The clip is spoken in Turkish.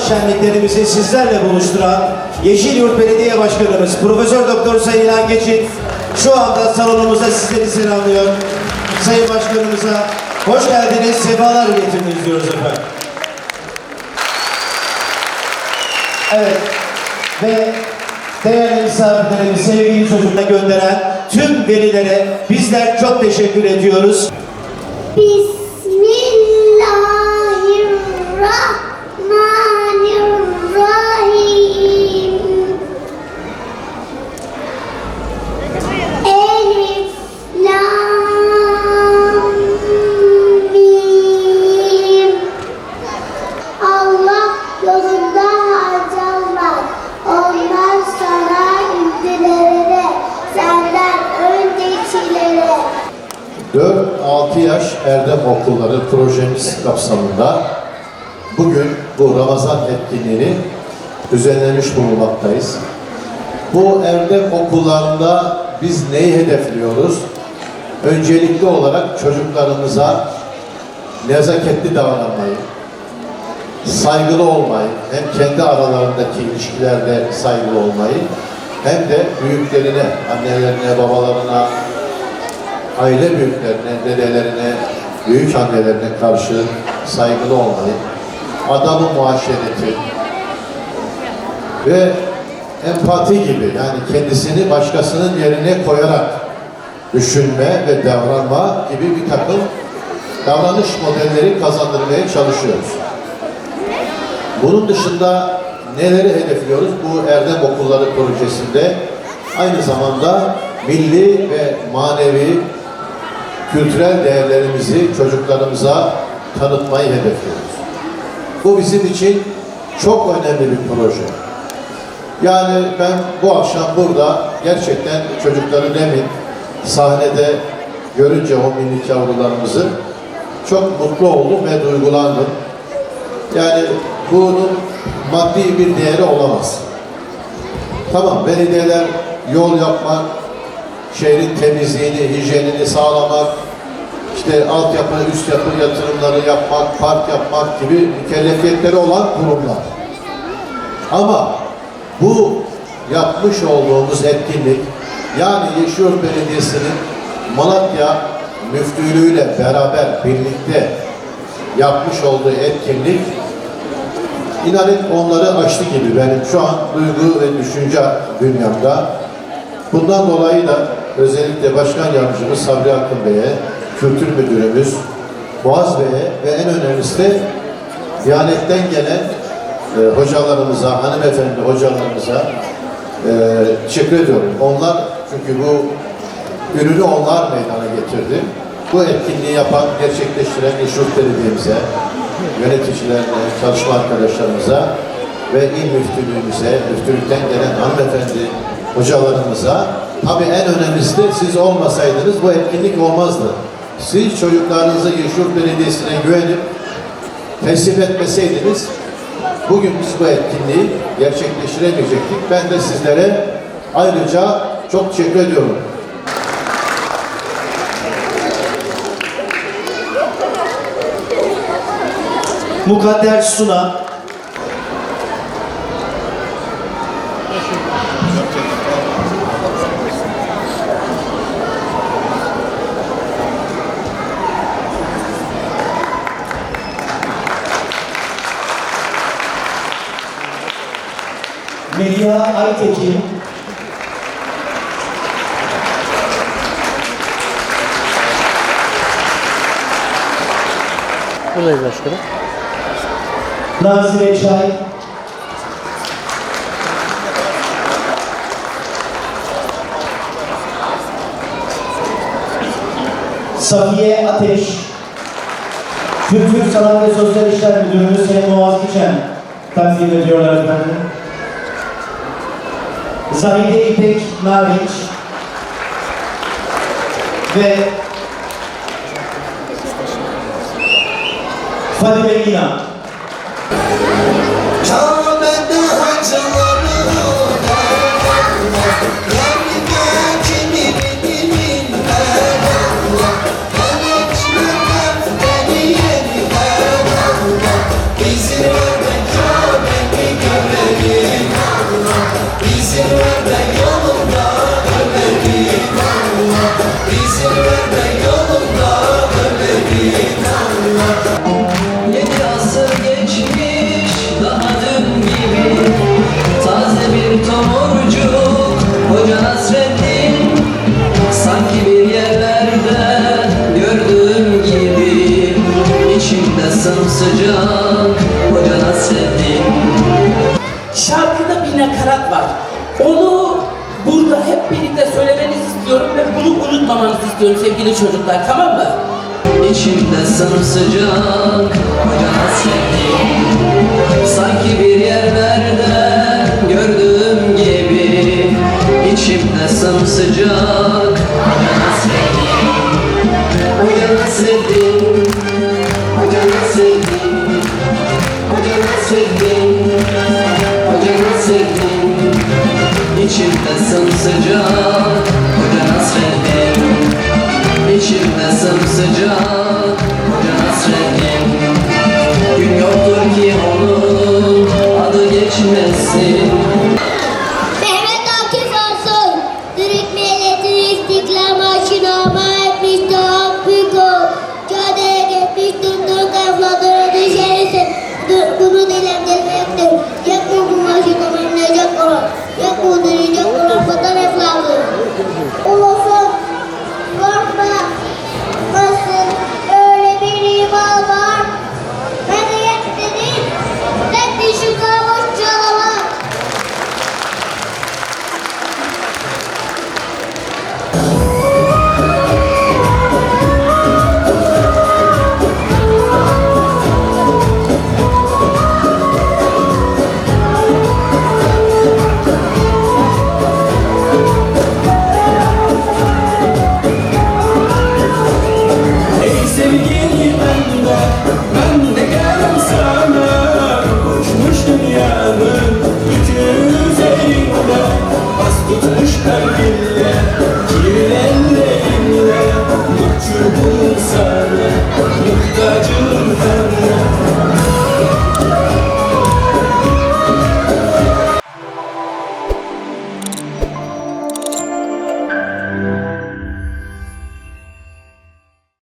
şenliklerimizi sizlerle buluşturan Yeşilyurt Belediye Başkanımız Profesör Doktor Sayın İlhan Geçit şu anda salonumuzda sizleri selamlıyor. Sayın Başkanımıza hoş geldiniz, sefalar getirdiniz diyoruz efendim. Evet ve değerli misafirlerimiz, sevgili çocukla gönderen tüm velilere bizler çok teşekkür ediyoruz. Bismillahirrahmanirrahim. Elif, lam, mim. Allah yolunda harcanlar. Onlar sana indirilere, senden öncekilere. 4-6 yaş Erdem Okulları projemiz kapsamında bugün bu Ramazan etkinliğini düzenlemiş bulunmaktayız. Bu Erdem Okullarında biz neyi hedefliyoruz? Öncelikli olarak çocuklarımıza nezaketli davranmayı, saygılı olmayı, hem kendi aralarındaki ilişkilerde saygılı olmayı, hem de büyüklerine, annelerine, babalarına, aile büyüklerine, dedelerine, büyük annelerine karşı saygılı olmayı, adamı muaşereti ve empati gibi, yani kendisini başkasının yerine koyarak düşünme ve davranma gibi bir takım davranış modelleri kazandırmaya çalışıyoruz. Bunun dışında neleri hedefliyoruz? Bu Erdem Okulları projesinde aynı zamanda milli ve manevi kültürel değerlerimizi çocuklarımıza tanıtmayı hedefliyoruz. Bu bizim için çok önemli bir proje. Yani ben bu akşam burada gerçekten çocukları demin sahnede görünce o minik yavrularımızı çok mutlu oldum ve duygulandım. Yani bunun maddi bir değeri olamaz. Tamam, belediyeler yol yapmak, şehrin temizliğini, hijyenini sağlamak, işte altyapı, üst yapı yatırımları yapmak, park yapmak gibi mükellefiyetleri olan kurumlar. Ama bu yapmış olduğumuz etkinlik, yani Yeşilyurt Belediyesi'nin Malatya Müftülüğü'yle beraber birlikte yapmış olduğu etkinlik, İnanın onları açtı gibi benim şu an duygu ve düşünce dünyamda. Bundan dolayı da özellikle Başkan Yardımcımız Sabri Akın Bey'e, Kültür Müdürümüz Boğaz Bey'e ve en önemlisi de Diyanet'ten gelen hocalarımıza, hanımefendi hocalarımıza teşekkür ediyorum. Onlar, çünkü bu ürünü onlar meydana getirdi. Bu etkinliği yapan, gerçekleştiren Yeşilyurt Belediye'mize, yöneticilerine, çalışma arkadaşlarımıza ve il müftülüğümüze, müftülükten gelen hanımefendi hocalarımıza, tabii en önemlisi de siz olmasaydınız bu etkinlik olmazdı. Siz çocuklarınızı Yeşilyurt Belediyesi'ne güvenip teslim etmeseydiniz bugün biz bu etkinliği gerçekleştiremeyecektik. Ben de sizlere ayrıca çok teşekkür ediyorum. Mukadder Suna, Melia Aytekin, Buradayız başkanım. Nazire Çay, Safiye Ateş, Kültür, Sanat ve Sosyal İşler Müdürümüz Sayın Muaz Geçen takdim ediyorlar efendim. Zahide İpek Narinç ve Fadime İnan. Kabe'de hacıları kimi bilirler ben içmeden beni yediler bizi öyle Kabe'ye İzin verme yolunda ömrüm Allah. İzin verme yolunda ömrüm Allah. 7 asır geçmiş daha dün gibi, taze bir tomurcuk Hoca Nasreddin. Sanki bir yerlerde gördüğüm gibi, içimde sımsıcak Hoca Nasreddin. Şarkıda bir nakarat var. Onu burada hep birlikte söylemenizi istiyorum ve bunu unutmamanızı istiyorum sevgili çocuklar, tamam mı? İçimde sımsıcak Hoca Nasreddin. Sanki bir yerlerde gördüğüm gibi, içimde sımsıcak Hoca Nasreddin. Hoca Nasreddin, Hoca Nasreddin, Hoca Nasreddin, Hoca Nasreddin. İçimde sımsıcak Hoca Nasreddin. İçimde sımsıcak Hoca Nasreddin. Gün yoktur ki onun adı geçmesin.